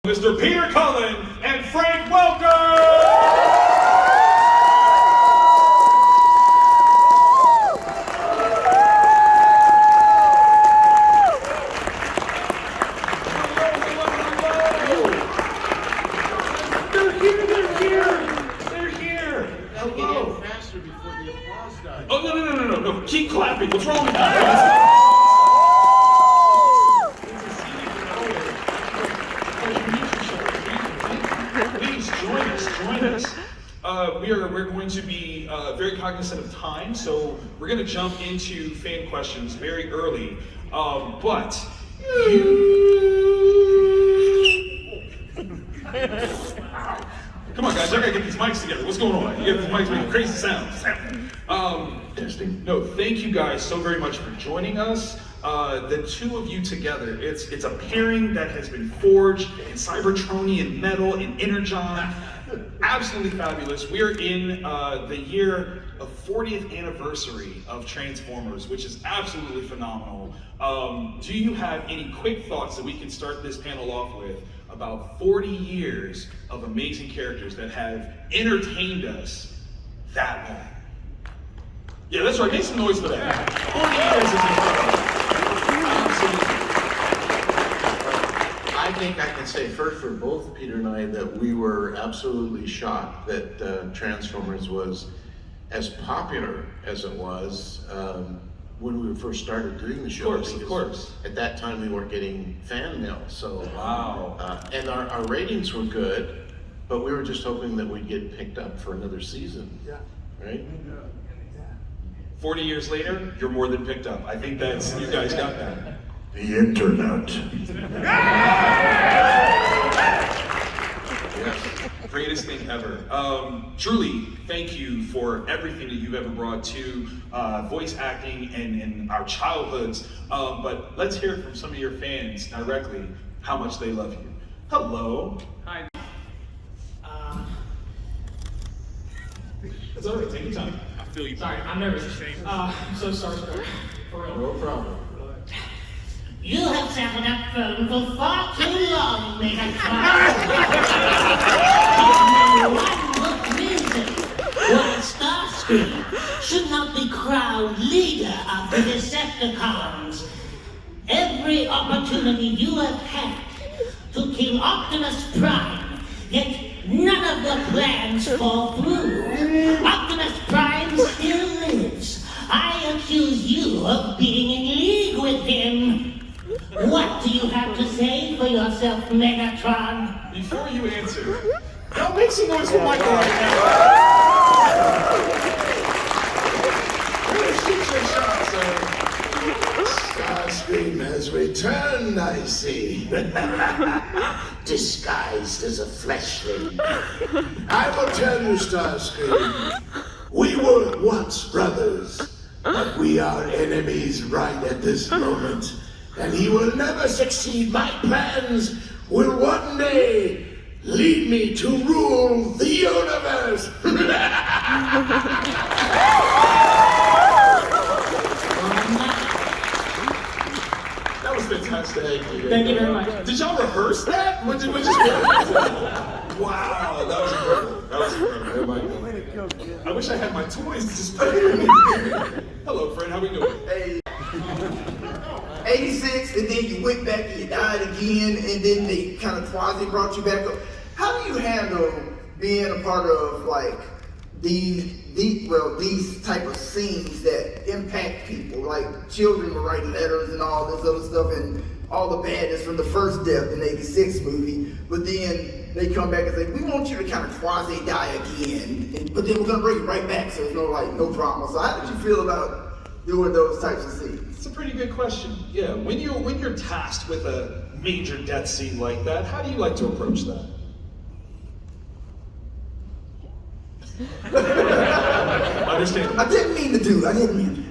Mr. Peter Cullen and Frank Welker! They're here! Hello! Faster before the applause dies. Oh, no. Keep clapping. What's wrong with that? Please join us. We're going to be very cognizant of time, so we're going to jump into fan questions very early. But come on, guys! I gotta get these mics together. What's going on? You get these mics making crazy sounds. Testing. No, thank you guys so very much for joining us. The two of you together, it's a pairing that has been forged in Cybertronian metal and Energon. Absolutely fabulous. We're in the year of 40th anniversary of Transformers, which is absolutely phenomenal. Do you have any quick thoughts that we can start this panel off with about 40 years of amazing characters that have entertained us that long? Yeah, that's right. Make some noise for that. 40 years is incredible. I think I can say first for both Peter and I that we were absolutely shocked that Transformers was as popular as it was when we first started doing the show. Of course. At that time we weren't getting fan mail, so wow. And our ratings were good, but we were just hoping that we'd get picked up for another season. Yeah. Right? 40 years later, you're more than picked up. I think that's, you guys got that. The internet. Yes, greatest thing ever. Truly, thank you for everything that you've ever brought to voice acting and our childhoods. But let's hear from some of your fans directly how much they love you. Hello. Hi. It's all right, take your time. I feel you. Sorry, I'm nervous. I'm so starstruck. For real. No problem. You have sat on that phone for far too long, Megatron. One good reason why Starscream should not be crowned leader of the Decepticons. Every opportunity you have had to kill Optimus Prime, yet none of the plans fall through. Optimus Prime still lives. I accuse you of being in league with him. What do you have to say for yourself, Megatron? Before you answer, y'all make some noise for Michael right now. Shoot your shot, sir. Starscream has returned, I see. Disguised as a fleshling. I will tell you, Starscream, we were once brothers, but we are enemies right at this moment. And he will never succeed. My plans will one day lead me to rule the universe. That was fantastic. Thank you very much. Did y'all rehearse that? Wow, that was incredible. I wish I had my toys to just play. Hello, friend. How we doing? Hey. 86, and then you went back and you died again, and then they kind of quasi brought you back up. How do you handle being a part of like these type of scenes that impact people? Like children will write letters and all this other stuff, and all the badness from the first Death in the 86 movie, but then they come back and say, we want you to kind of quasi die again, but then we're gonna bring you right back, so there's no problem. So how did you feel about doing those types of scenes? It's a pretty good question. Yeah, when you're tasked with a major death scene like that, how do you like to approach that? Understand? I didn't mean to do. I didn't mean to.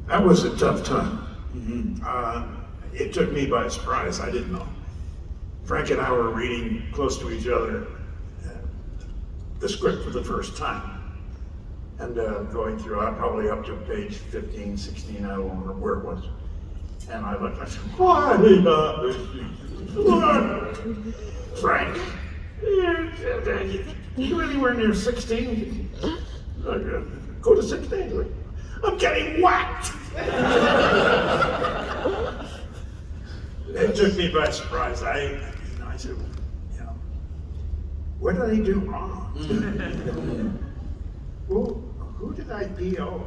That was a tough time. It took me by surprise. I didn't know. Frank and I were reading close to each other the script for the first time. And going through, probably up to page 15, 16, I don't remember where it was. And I looked, I said, why not? Frank, you anywhere near 16? Go to 16. I'm getting whacked. It took me by surprise. I said, what did I do wrong? Who did I PO?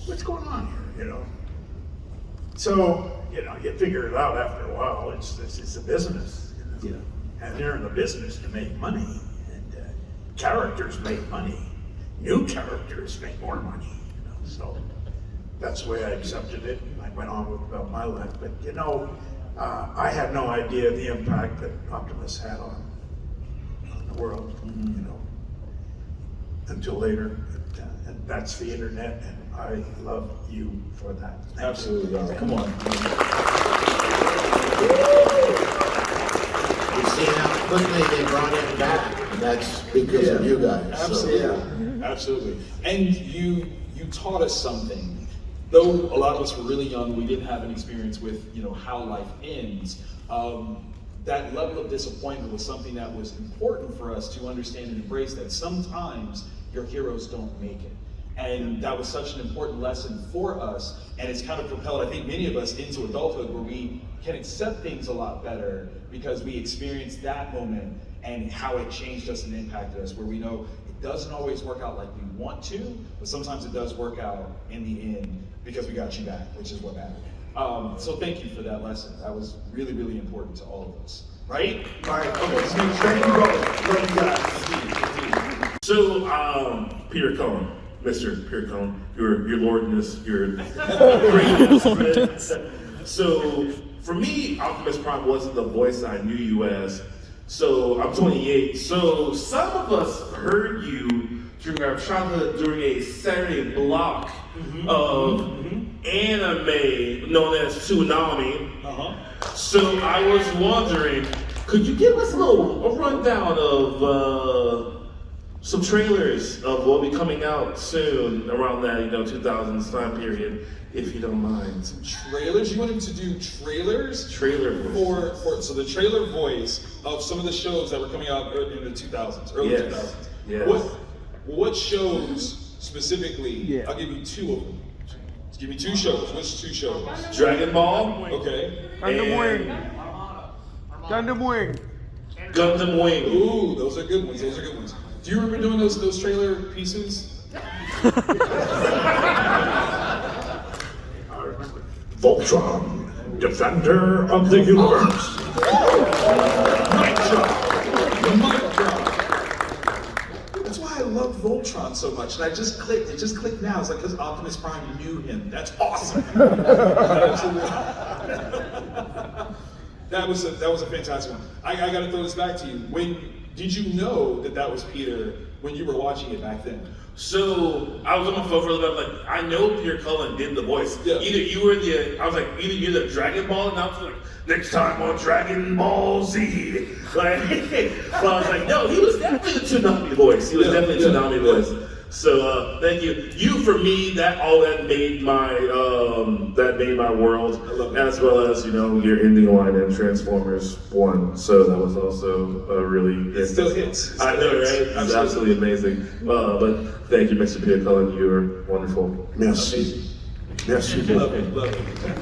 What's going on here? So you figure it out after a while. It's a business, and they're in the business to make money, and characters make money. New characters make more money. So that's the way I accepted it. And I went on about my life, but I had no idea the impact that Optimus had on the world, until later. And that's the internet, and I love you for that. Absolutely, guys. Come on. You see how quickly they brought him back, and that's because of you guys. Absolutely. Absolutely. And you taught us something. Though a lot of us were really young, we didn't have an experience with, how life ends. That level of disappointment was something that was important for us to understand and embrace, that sometimes your heroes don't make it. And that was such an important lesson for us, and it's kind of propelled, I think, many of us into adulthood, where we can accept things a lot better because we experienced that moment and how it changed us and impacted us, where we know it doesn't always work out like we want to, but sometimes it does work out in the end because we got you back, which is what mattered. So thank you for that lesson. That was really, really important to all of us. Right? All right, okay, so thank you both. Love you guys. So, Peter Cullen, Mr. Peter Cullen, your lordness, your greatness. So, for me, Optimus Prime wasn't the voice I knew you as. So, I'm 28. So, some of us heard you during our childhood during a Saturday block of anime known as Tsunami. So I was wondering, could you give us a rundown of some trailers of what will be coming out soon around that 2000s time period, if you don't mind? Some trailers? You wanted to do trailers? Trailer voice. So the trailer voice of some of the shows that were coming out in the 2000s, early Yes. 2000s. Yes. What shows specifically? Yeah. I'll give you two of them. Give me two shows. Which two shows? Dragon Ball. Okay. Gundam Wing. Gundam Wing. Gundam Wing. Ooh, those are good ones. Those are good ones. Do you remember doing those trailer pieces? Voltron, Defender of the Universe. Mic drop. Mic drop. That's why I love Voltron so much. And it just clicked now. It's like because Optimus Prime knew him. That's awesome. Absolutely. That was a fantastic one. I got to throw this back to you. When did you know that was Peter when you were watching it back then? So I was on my phone for a little bit. Like, I know Peter Cullen did the voice. Yeah. Either you're the Dragon Ball, and I was like, next time on Dragon Ball Z. Like, but I was like, no, he was definitely the Tsunami voice. He was definitely the Tsunami voice. So thank you. You, for me, that made my world, as well as your ending line in Transformers 1. So that was also really. It still hits. I know, right? It's absolutely amazing. But thank you, Mr. Peter Cullen. You were wonderful. Merci. Merci. Love it.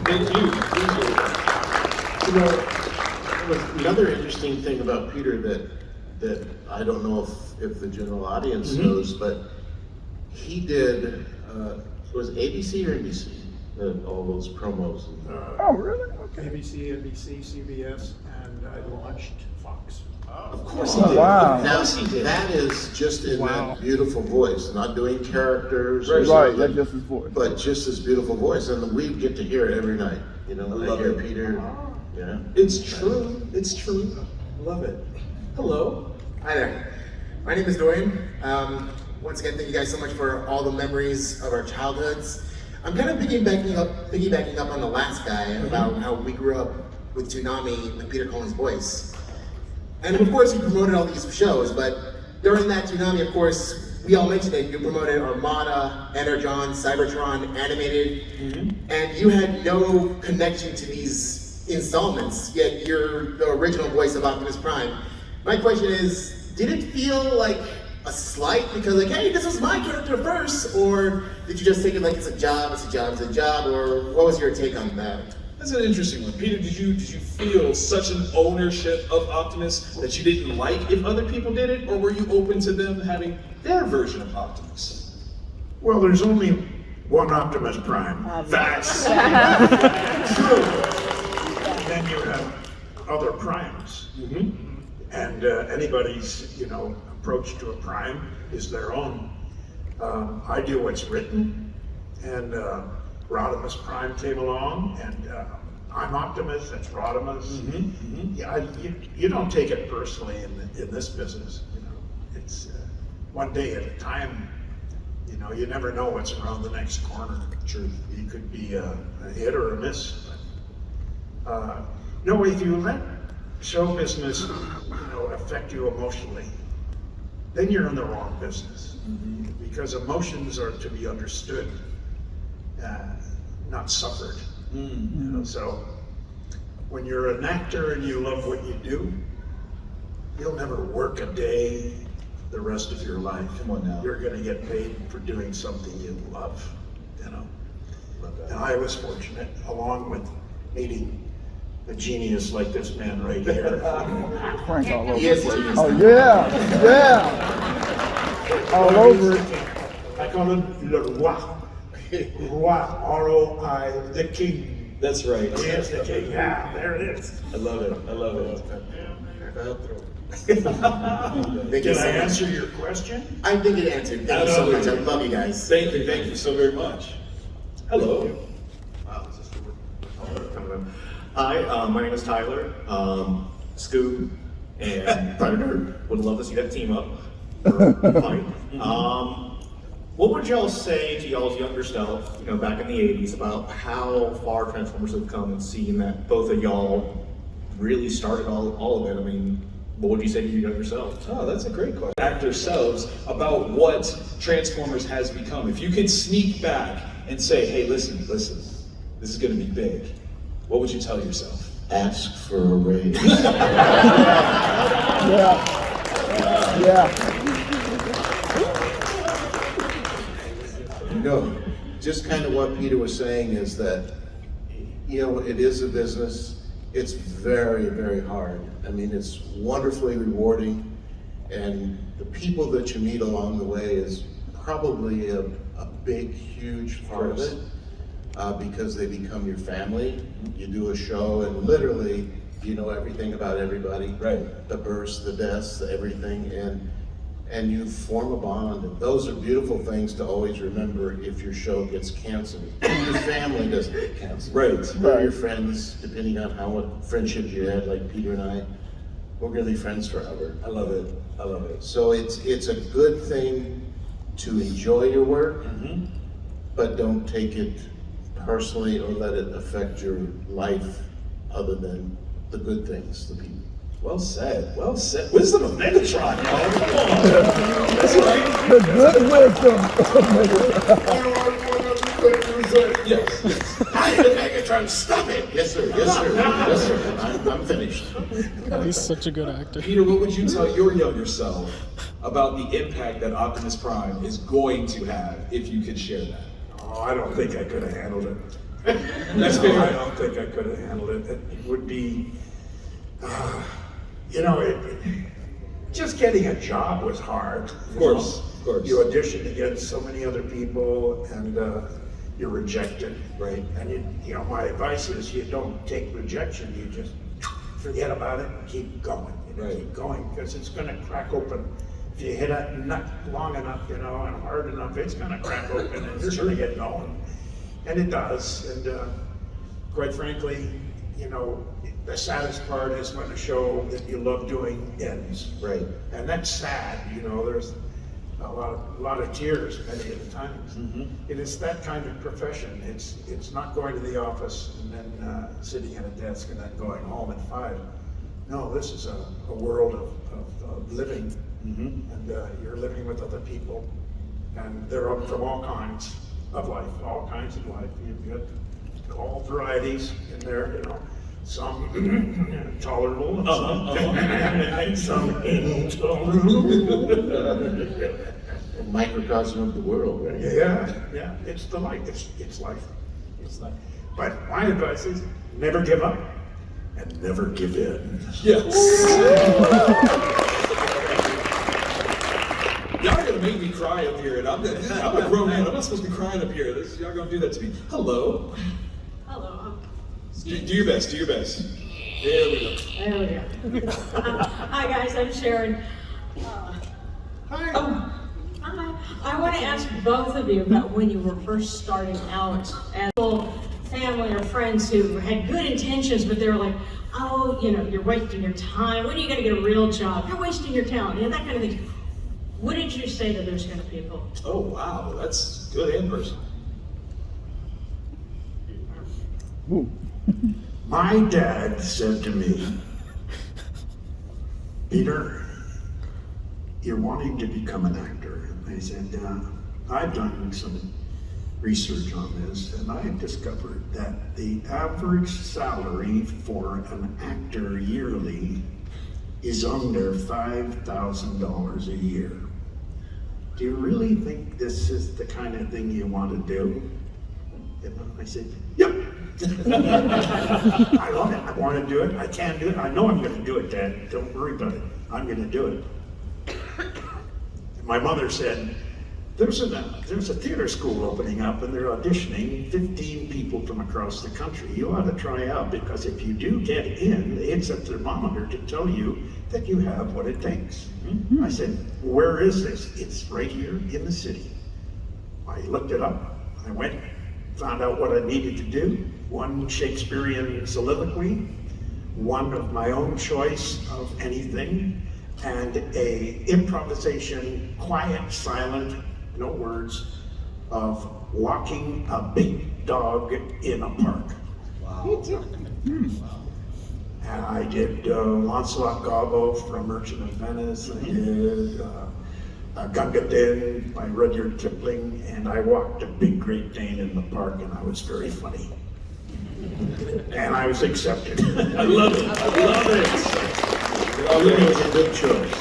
Thank you. Another interesting thing about Peter that I don't know if the general audience knows, but he did, was it ABC or NBC? All those promos. Oh, really? Okay. ABC, NBC, CBS, and I launched Fox. Of course he did. Wow. Now, Of course he did. that is just in that beautiful voice, not doing characters or Right, something, that's just his voice. but just this beautiful voice, and we get to hear it every night. I love hear it. Peter. Yeah. It's true. It's true. Love it. Hello. Hi there. My name is Dorian. Once again, thank you guys so much for all the memories of our childhoods. I'm kind of piggybacking up on the last guy about how we grew up with Toonami and Peter Cullen's voice. And of course, he promoted all these shows, but during that Toonami, of course, we all mentioned it, you promoted Armada, Energon, Cybertron, Animated, and you had no connection to these installments, yet you're the original voice of Optimus Prime. My question is, did it feel like a slight because like, hey, this was my character first, or did you just take it like it's a job, it's a job, it's a job, or what was your take on that? That's an interesting one. Peter, did you feel such an ownership of Optimus that you didn't like if other people did it, or were you open to them having their version of Optimus? Well, there's only one Optimus Prime. Facts. True. And then you have other primes. And anybody's, approach to a prime is their own. I do what's written, and Rodimus Prime came along, and I'm Optimus, that's Rodimus. Yeah, you don't take it personally in this business. It's one day at a time. You never know what's around the next corner. True. You could be a hit or a miss. No, if you let show business, affect you emotionally, then you're in the wrong business. Because emotions are to be understood, not suffered. So when you're an actor and you love what you do, you'll never work a day the rest of your life. Come on now. You're going to get paid for doing something you love. And I was fortunate, along with meeting a genius like this man right here. Frank all over Yes, the place. yes. Oh yeah. All over it. I call him Le Roi. Roi, R-O-I, the king. That's right. He is the king. Yeah, there it is. I love it. I love it. Thank you Did I so much. answer your question? I think it answered. Thank you so much. I love you guys. Thank you so very much. Hello. Hi, my name is Tyler. Scoob and Predator would love to see that team up for a fight. What would y'all say to y'all's younger self, back in the 80s, about how far Transformers have come and seeing that both of y'all really started all of it? I mean, what would you say to your younger self? Oh, that's a great question. Act ourselves about what Transformers has become. If you could sneak back and say, hey, listen, this is going to be big, what would you tell yourself? Ask for a raise. Yeah. Just kind of what Peter was saying is that, it is a business. It's very, very hard. I mean, it's wonderfully rewarding, and the people that you meet along the way is probably a big, huge part of it, because they become your family. You do a show, and literally, you know everything about everybody. Right. The births, the deaths, everything, and you form a bond. And those are beautiful things to always remember if your show gets canceled. Your family doesn't get canceled. Right. Or your friends, depending on what friendships you had, like Peter and I, we're gonna be friends forever. I love it. I love it. So it's a good thing to enjoy your work, but don't take it personally or let it affect your life other than the good things, the people. Well said. Well said. Wisdom of Megatron, y'all. Come on. That's right. The good wisdom. Yes. I, the Megatron, stop it! Yes, sir. Yes, sir. Yes, sir. I'm finished. He's such a good actor. Peter, what would you tell your younger self about the impact that Optimus Prime is going to have if you could share that? Oh, I don't think I could have handled it. That's fair. I don't think I could have handled it. It would be, just getting a job was hard. Of course. You audition against so many other people, and you're rejected. Right. And my advice is you don't take rejection. You just forget about it and keep going. Right. Keep going, because it's going to crack open. If you hit a nut long enough, and hard enough, it's going to crack open, and you're going to get going. And it does. And quite frankly, the saddest part is when a show that you love doing ends. Right. And that's sad. There's a lot of tears many of the times. It is that kind of profession. It's not going to the office and then sitting at a desk and then going home at 5. no, this is a world of living, and you're living with other people, and they're up from all kinds of life, all kinds of life. You've got all varieties in there, you know. Some tolerable, and some intolerable. A microcosm of the world, right? Yeah, it's the life, it's life, it's life. But my advice is never give up and never give in. Yes. Y'all are gonna make me cry up here, and I'm a grown man. I'm not supposed to be crying up here. Y'all gonna do that to me. Hello. Hello. Do your best. Do your best. There we go. There we go. Hi guys, I'm Sharon. Hi. Hi. I want to ask both of you about when you were first starting out as family or friends who had good intentions, but they were like, oh, you know, you're wasting your time. When are you going to get a real job? You're wasting your talent. You know, that kind of thing. What did you say to those kind of people? Oh wow, that's good and personal. My dad said to me, Peter, you're wanting to become an actor. And I said, I've done some research on this, and I discovered that the average salary for an actor yearly is under $5,000 a year. Do you really think this is the kind of thing you want to do? And I said, yep. I love it. I want to do it. I can do it. I know I'm going to do it, Dad. Don't worry about it. I'm going to do it. My mother said, there's a theater school opening up, and they're auditioning 15 people from across the country. You ought to try out, because if you do get in, it's a thermometer to tell you that you have what it takes. I said, where is this? It's right here in the city. I looked it up. I went, found out what I needed to do. One Shakespearean soliloquy, one of my own choice of anything, and a improvisation, quiet, silent, no words, of walking a big dog in a park. Wow. And I did Lancelot Gobbo from Merchant of Venice. I did Gunga Din by Rudyard Kipling, and I walked a big Great Dane in the park, and I was very funny. And I was accepted. I love it. I love it. I think it was a good choice.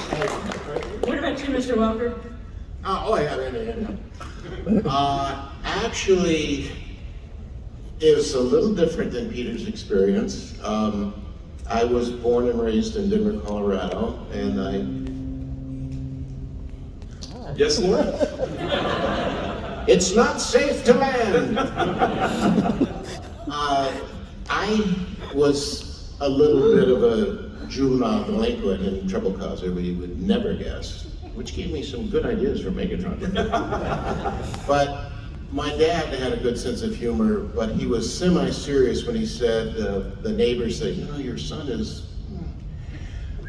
What about you, Mr. Welker? Actually, it was a little different than Peter's experience. I was born and raised in Denver, Colorado, and Yes, Lord. It's not safe to land. I was a little bit of a juvenile delinquent and trouble causer, we would never guess, which gave me some good ideas for Megatron. But my dad had a good sense of humor, but he was semi-serious when he said, the neighbors said, you know, your son is,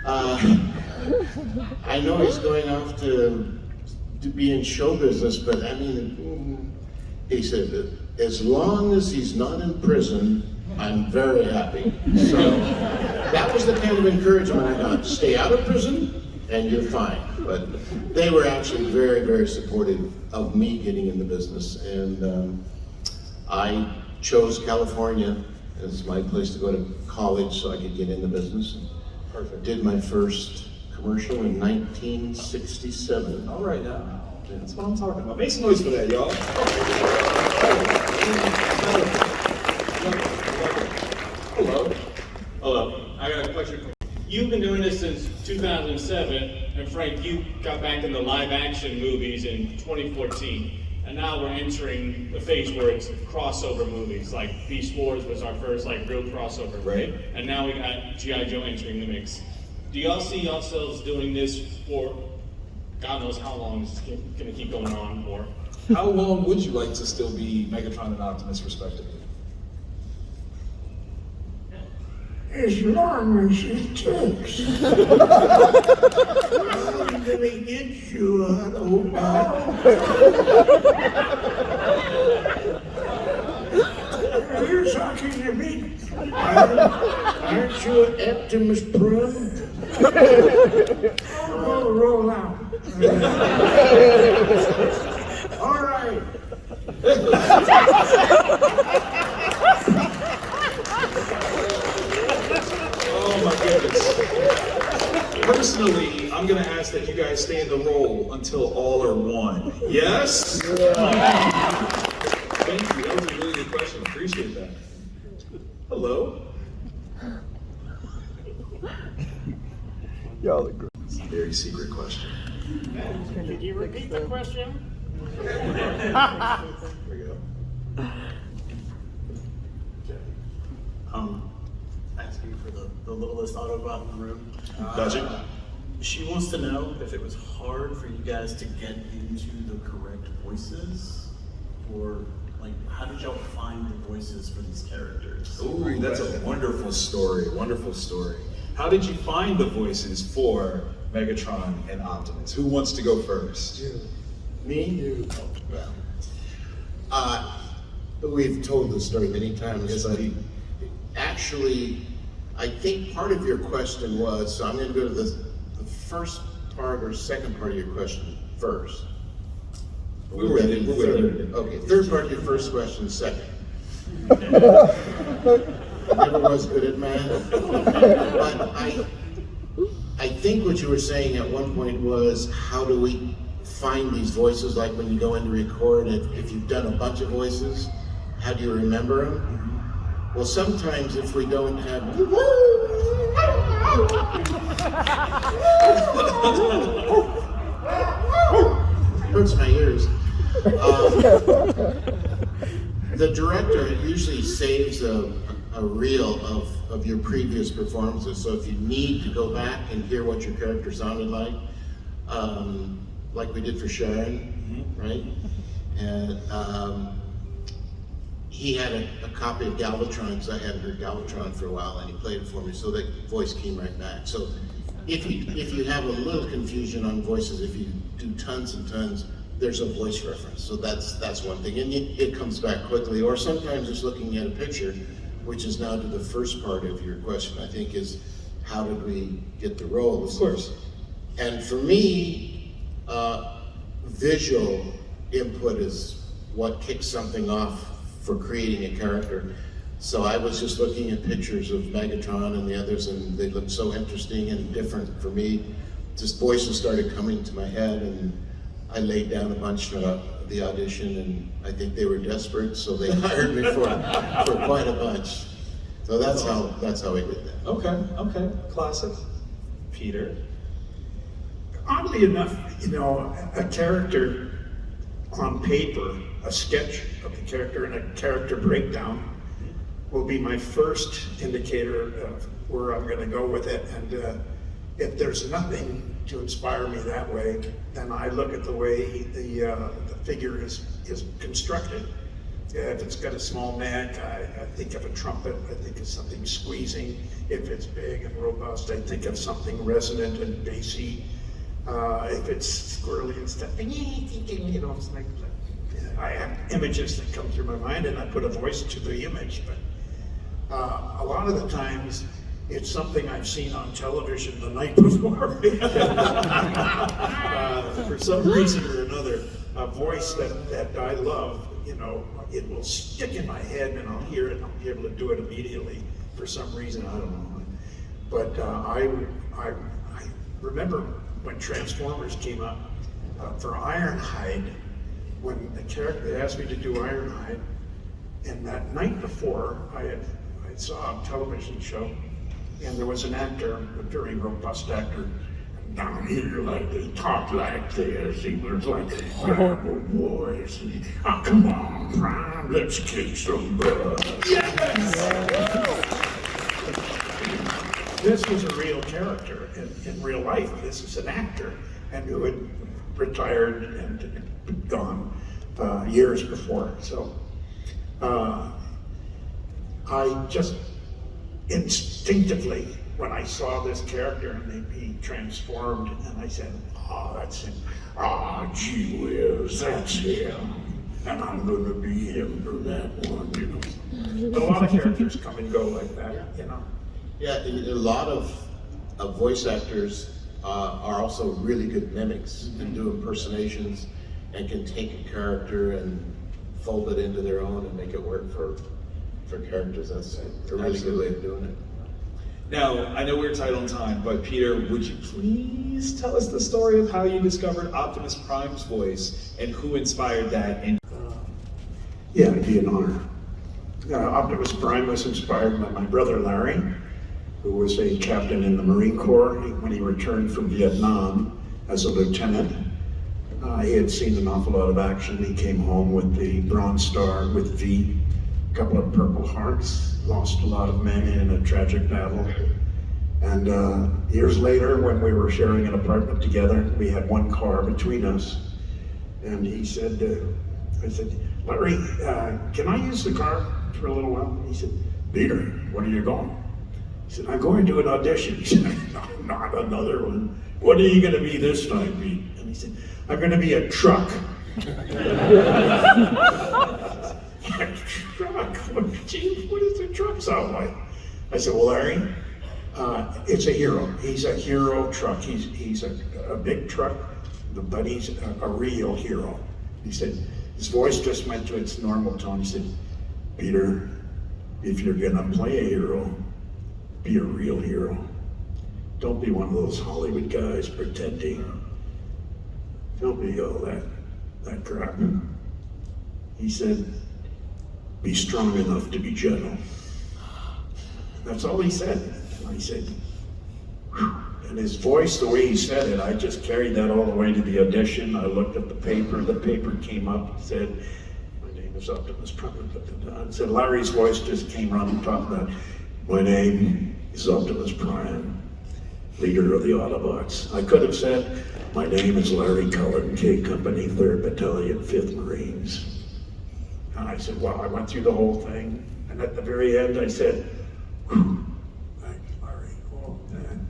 I know he's going off to be in show business, but I mean, he said, as long as he's not in prison, I'm very happy. So that was the kind of encouragement I got. Stay out of prison and you're fine. But they were actually very, very supportive of me getting in the business. And I chose California as my place to go to college so I could get in the business. Perfect. Did my first commercial in 1967. All right now. That's what I'm talking about. Make some noise for that, y'all. Hello. Hello. I got a question. You've been doing this since 2007, and Frank, you got back into live action movies in 2014. And now we're entering the phase where it's crossover movies. Like Beast Wars was our first like real crossover, right? And now we got G.I. Joe entering the mix. Do y'all see yourselves doing this for God knows how long is this going to keep going on for? How long would you like to still be Megatron and Optimus, respectively? As long as it takes. I'm gonna get you out of You're talking to me? Aren't you an Optimus Prime? Roll out. All right. Oh my goodness. Personally, I'm gonna ask that you guys stay in the role until all are one. Yes? Thank you, that was a really good question, appreciate that. Hello? Y'all are great. It's a very secret question. Could you repeat the question? There we go. Ask you for the littlest Autobot in the room. Gotcha. She wants to know if it was hard for you guys to get into the correct voices, or like how did y'all find the voices for these characters? Ooh, that's a wonderful story, wonderful story. How did you find the voices for Megatron and Optimus? Who wants to go first? Me? You. Well, we've told this story many times. I think part of your question was, so I'm going to go to the first part or second part of your question first. We're ready. Okay, third part of your first question second. I never was good at math, but I think what you were saying at one point was, how do we find these voices? Like when you go in to record, if you've done a bunch of voices, how do you remember them? Well, sometimes if we don't have hurts my ears. The director usually saves a reel of your previous performances. So if you need to go back and hear what your character sounded like we did for Sharon, right? And he had a copy of Galvatron, because I hadn't heard Galvatron for a while, and he played it for me, so that voice came right back. So if you have a little confusion on voices, if you do tons and tons, there's a voice reference. So that's one thing, and it comes back quickly. Or sometimes just looking at a picture, which is now to the first part of your question, I think, is how did we get the roles? Of course. And for me, visual input is what kicks something off for creating a character. So I was just looking at pictures of Megatron and the others, and they looked so interesting and different for me. Just voices started coming to my head, and I laid down a bunch for the audition, and I think they were desperate, so they hired me for quite a bunch. So that's how I did that. Okay, classic. Peter? Oddly enough, a character on paper, a sketch of the character and a character breakdown will be my first indicator of where I'm going to go with it. And if there's nothing to inspire me that way, then I look at the way the figure is constructed. If it's got a small neck, I think of a trumpet. I think of something squeezing. If it's big and robust, I think of something resonant and bassy. If it's squirrely and stuff, it's like, I have images that come through my mind, and I put a voice to the image. But a lot of the times, it's something I've seen on television the night before. For some reason or another, a voice that I love, it will stick in my head, and I'll hear it, and I'll be able to do it immediately. For some reason, I don't know. But I remember when Transformers came up for Ironhide, when the character asked me to do Ironhide, and that night before I saw a television show, and there was an actor, a very robust actor, down here, like they talk like this. He was like a horrible voice. Oh, come on, Prime, let's kick some butt. Yes! This was a real character in real life. This is an actor, and who had retired and gone years before. So I just instinctively, when I saw this character and he transformed, and I said, "Oh, that's him. Oh, gee whiz, that's him." and I'm gonna be him for that one, you know. But a lot of characters come and go like that, you know. Yeah, a lot of voice actors are also really good mimics and do impersonations and can take a character and fold it into their own and make it work for characters. That's a really good way of doing it. Now, I know we're tight on time, but Peter, would you please tell us the story of how you discovered Optimus Prime's voice and who inspired that? And Yeah, it'd be an honor. Optimus Prime was inspired by my brother Larry, who was a captain in the Marine Corps. When he returned from Vietnam as a lieutenant, he had seen an awful lot of action. He came home with the Bronze Star with V, a couple of Purple Hearts, lost a lot of men in a tragic battle. And years later, when we were sharing an apartment together, we had one car between us. And he said, I said, Larry, can I use the car for a little while? He said, Peter, where are you going? He said, I'm going to an audition. He said, not another one. What are you going to be this time, Pete? And he said, I'm going to be a truck. A truck? Gee, what does a truck sound like? I said, well, Larry, it's a hero. He's a hero truck. He's a big truck, but he's a real hero. He said, his voice just went to its normal tone. He said, Peter, if you're gonna play a hero, be a real hero. Don't be one of those Hollywood guys pretending. Don't be all that crap. He said, be strong enough to be gentle. That's all he said. And I said, whew. And his voice, the way he said it, I just carried that all the way to the audition. I looked at the paper came up, said, my name is Optimus Prime. And said, Larry's voice just came right on top of that. My name is Optimus Prime, leader of the Autobots. I could have said, my name is Larry Cullen, K Company, 3rd Battalion, 5th Marines. And I said, well, I went through the whole thing. And at the very end, I said, whew, thanks, Larry. Oh, man.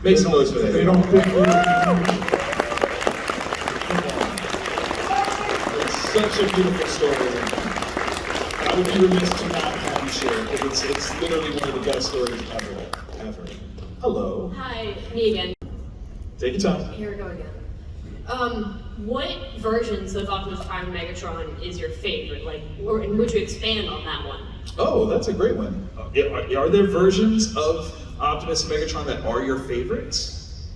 Make some noise for that. They don't think It's such a beautiful story. I would be remiss to not have you share it. It's literally one of the best stories ever. Hello. Hi, me again. Take your time. Here we go again. What versions of Optimus Prime and Megatron is your favorite? And would you expand on that one? Oh, that's a great one. Are there versions of Optimus and Megatron that are your favorites?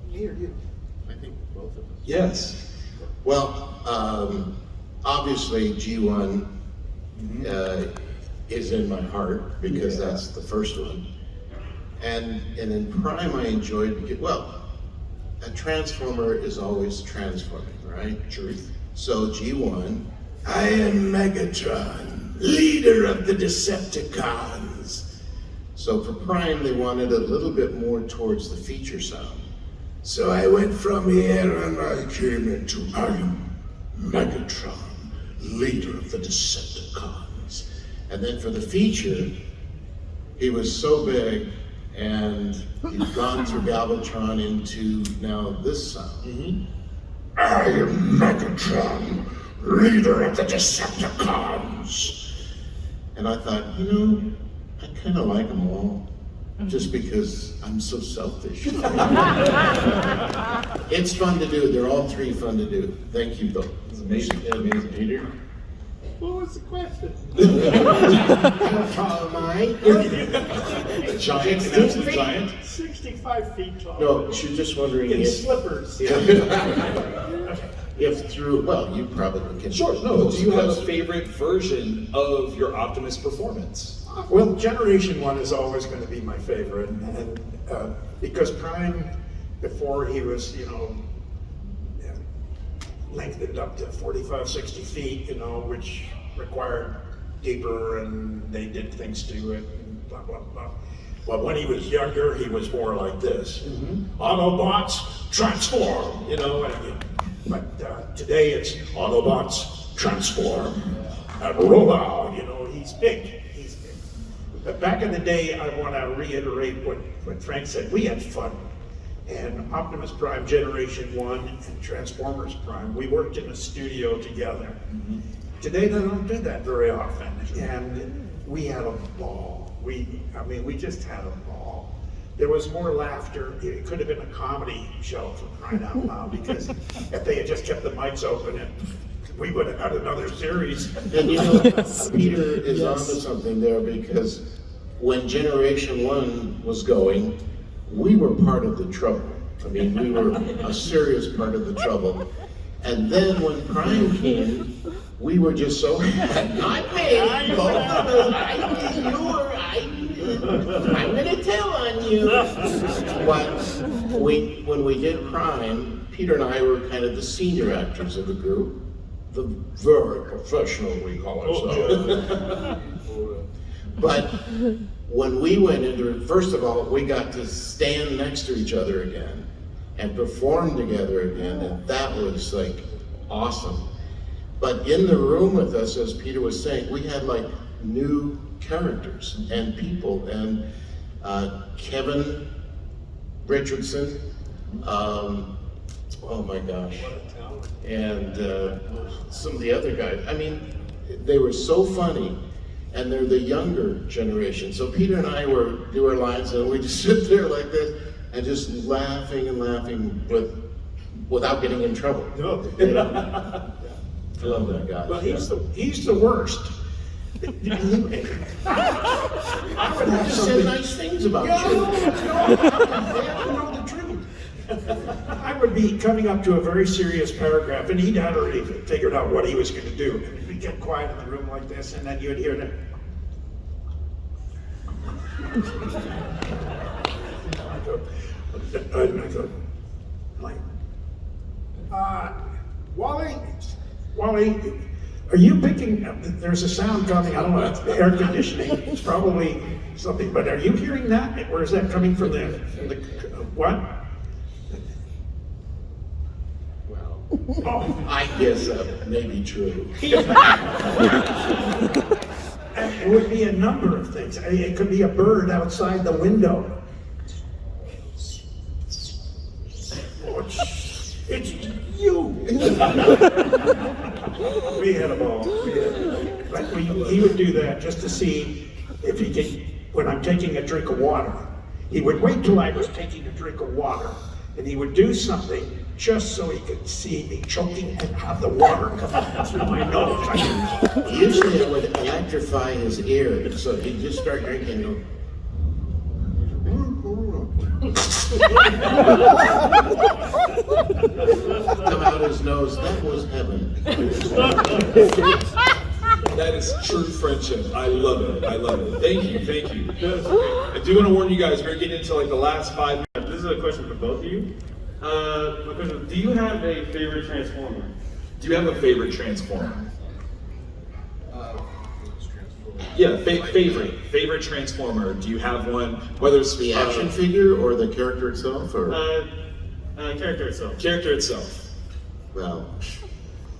You. I think both of them. Yes. Well, obviously G1 is in my heart because that's the first one. And in Prime I enjoyed, a Transformer is always transforming, right? Truth. So G1, I am Megatron, leader of the Decepticons. So for Prime, they wanted a little bit more towards the feature sound. So I went from here and I came into I am Megatron, leader of the Decepticons. And then for the feature, he was so big and he'd gone through Galvatron into now this sound. I am Megatron, leader of the Decepticons. And I thought, I kind of like them all, just because I'm so selfish. It's fun to do. They're all three fun to do. Thank you, though. It's amazing. Amazing, Peter. What was the question? How tall am I? A giant, an absolute giant. 65 feet tall. No, she's just wondering In if slippers. if through, you probably can. Sure, no, do you have a favorite version of your Optimus performance? Well, Generation 1 is always going to be my favorite, and because Prime, before he was, lengthened up to 45, 60 feet, which required deeper, and they did things to it, and blah, blah, blah. But when he was younger, he was more like this. Autobots, transform, but today it's Autobots, transform, and roll out, he's big. But back in the day, I want to reiterate what Frank said. We had fun. and Optimus Prime Generation 1 and Transformers Prime, we worked in a studio together. Today they don't do that very often, and we had a ball. We just had a ball. There was more laughter. It could have been a comedy show for crying out loud, because if they had just kept the mics open, we would have had another series. And you know, Peter is onto something there, because when Generation 1 was going, we were part of the trouble. I mean, we were a serious part of the trouble. And then when Prime came, we were just so not me, both of us, I'm gonna tell on you. But when we did Prime, Peter and I were kind of the senior actors of the group, the very professional, we call ourselves. But when we went into it, first of all, we got to stand next to each other again and perform together again, and that was like awesome. But in the room with us, as Peter was saying, we had like new characters and people, and Kevin Richardson, oh my gosh, and some of the other guys. I mean, they were so funny, and they're the younger generation. So Peter and I do our lines, and we just sit there like this and just laughing and laughing without getting in trouble. You know? I love that guy. Well, he's the worst. I would have Just something said nice things about you. They have to know the truth. I would be coming up to a very serious paragraph, and he'd had already figured out what he was going to do. And we'd get quiet in the room like this, and then you'd hear that. I go, like, Wally, are you picking up? There's a sound coming. I don't know. It's air conditioning. It's probably something. But are you hearing that? Or is that coming from the what? Well, oh, I guess that may be true. It would be a number of things. It could be a bird outside the window. Oh, it's you. We had a ball. But he would do that just to see if he could, when I'm taking a drink of water, he would wait till I was taking a drink of water, and he would do something just so he could see me choking and have the water come through my nose. Usually I would electrify his ear, so he'd just start drinking and come out his nose. That was heaven. That is true friendship. I love it. I love it. Thank you. Thank you. I do want to warn you guys, we're getting into like the last 5 minutes. This is a question for both of you. My question is, do you have a favorite Transformer? Do you have a favorite Transformer? Yeah, favorite Transformer. Do you have one? Whether it's The action figure or the character itself, or Character itself. character itself. well,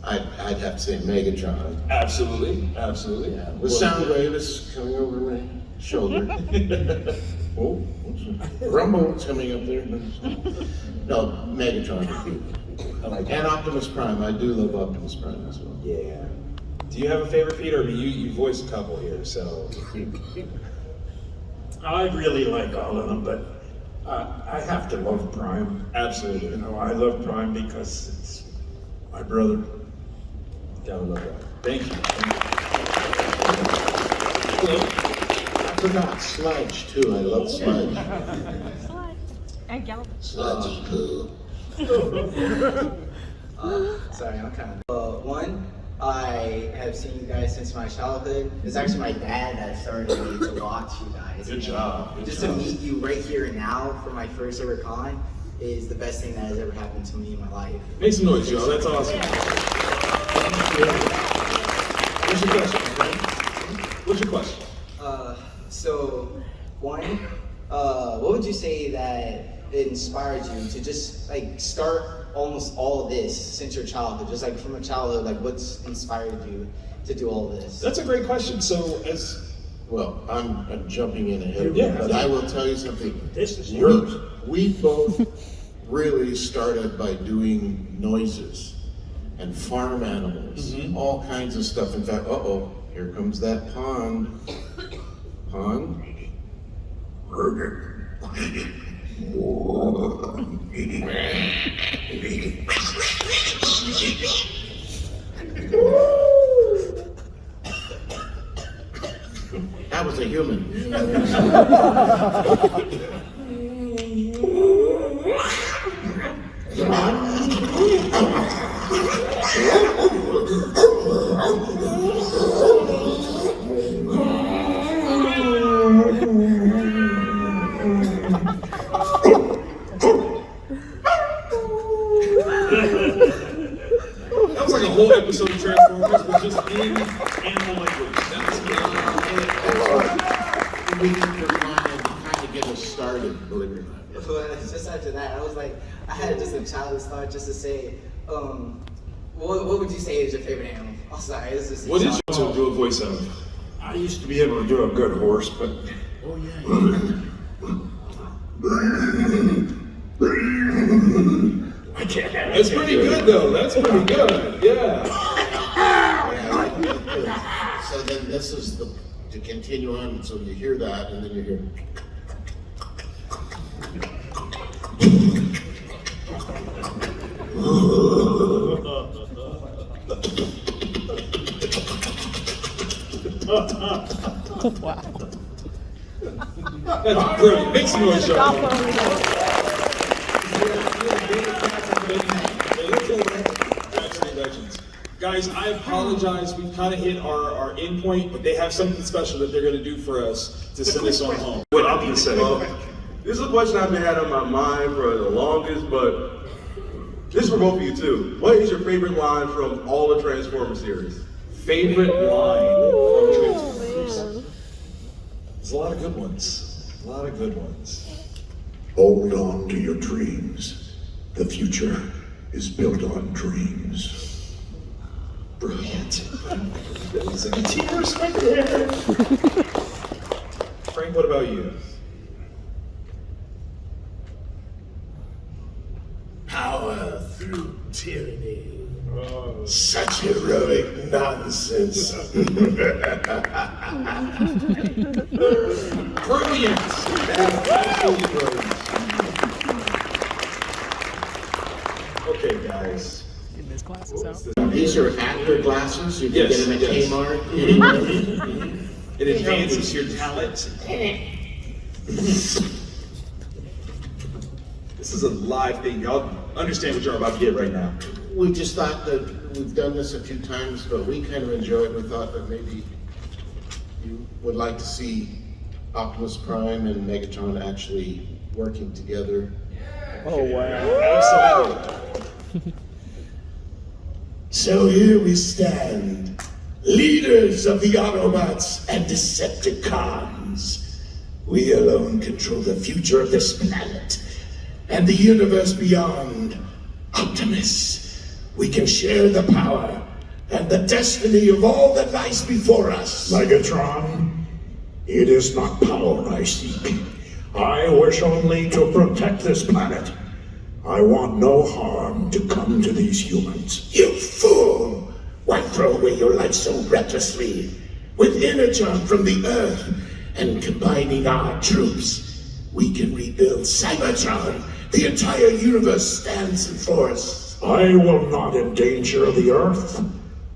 I'd have to say Megatron. Absolutely. Yeah, the sound wave is coming over my shoulder. Oh, what's a rumble's coming up there. No, Megatron. And Optimus Prime. I do love Optimus Prime as well. Yeah. Do you have a favorite, Peter? Or do you voice a couple here? So. I really like all of them, but I have to love Prime. Absolutely. You know, I love Prime because it's my brother. Gotta love that. Thank you. I forgot Sludge too. I love Sludge. And Gallup. Sludgy poo. Sorry, I'm kind of. One, I have seen you guys since my childhood. It's actually my dad that started me to watch you guys. Good job. Good Just job. to meet you right here and now for my first ever con is the best thing that has ever happened to me in my life. Make some noise, y'all. That's awesome. What's your question, friend? What's your question? So, one, what would you say that inspired you to just like start almost all of this since your childhood? Just like from a childhood, like what's inspired you to do all this? That's a great question. So, Well, I'm jumping in ahead of Yeah. you, but I will tell you something. This is yours. We both really started by doing noises and farm animals, all kinds of stuff. In fact, here comes that pond. Pond? That was a human. That was like a whole episode of Transformers, but just in animal language. We need to kind of get us started, believe it or not. Just after that, I was like, I had just a childhood thought just to say, what would you say is your favorite animal? I'm sorry, this is. What did you do a voice of? I used to be able to do a good horse, but I can't have it. That's pretty good, though. That's pretty good. Yeah. So then this is to continue on, so you hear that, and then you hear. Wow. That's brilliant. Make some noise, y'all. Guys, I apologize. We've kind of hit our end point, but they have something special that they're going to do for us to send us on home. What I'm going to say. This is a question I've been had on my mind for the longest, but this is for both of you too. What is your favorite line from all the Transformers series? Favorite line from Transformers? There's a lot of good ones. A lot of good ones. Hold on to your dreams. The future is built on dreams. Brilliant. It's like a tears right there. Frank, what about you? Power through tyranny. Such heroic nonsense. Brilliant. Absolutely brilliant. Okay, guys. Getting his glasses out. These are actor glasses. You can get them at Kmart. It advances your talent. This is a live thing. Y'all understand what you're about to get right now. We just thought that we've done this a few times, but we kind of enjoy it. We thought that maybe you would like to see Optimus Prime and Megatron actually working together. Oh, wow. Absolutely. So here we stand, leaders of the Autobots and Decepticons. We alone control the future of this planet and the universe beyond. Optimus, we can share the power and the destiny of all that lies before us. Megatron, it is not power I seek. I wish only to protect this planet. I want no harm to come to these humans. You fool! Why throw away your life so recklessly? With Energon from the Earth and combining our troops, we can rebuild Cybertron. The entire universe stands in force. I will not endanger the Earth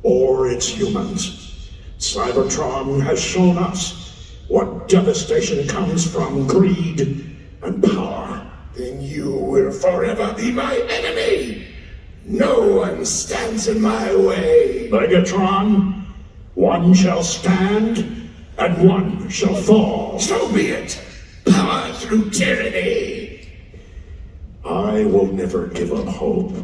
or its humans. Cybertron has shown us what devastation comes from greed and power. Then you will forever be my enemy. No one stands in my way. Megatron, one shall stand and one shall fall. So be it. Power through tyranny. I will never give up hope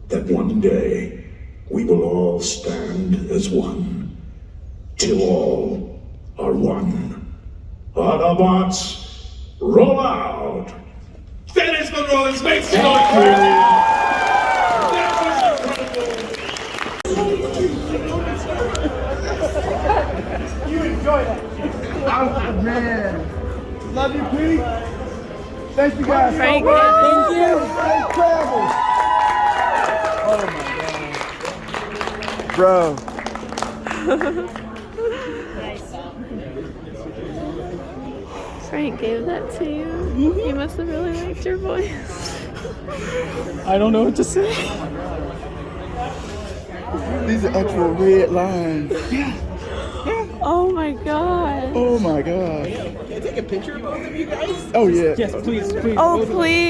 that one day we will all stand as one, till all are one. Autobots, roll out! Dennis Monroe, make some noise! That was incredible! You enjoy that. Oh, man. Love you, Pete. Thank you guys. Frank. you. Safe travels. Oh my God. Bro. Frank gave that to you. He must have really liked your voice. I don't know what to say. These are actual red lines. Yeah. Oh my God. Oh my God. Can I take a picture of both of you guys? Oh yeah. Yes, please, please. Oh, both of us. please.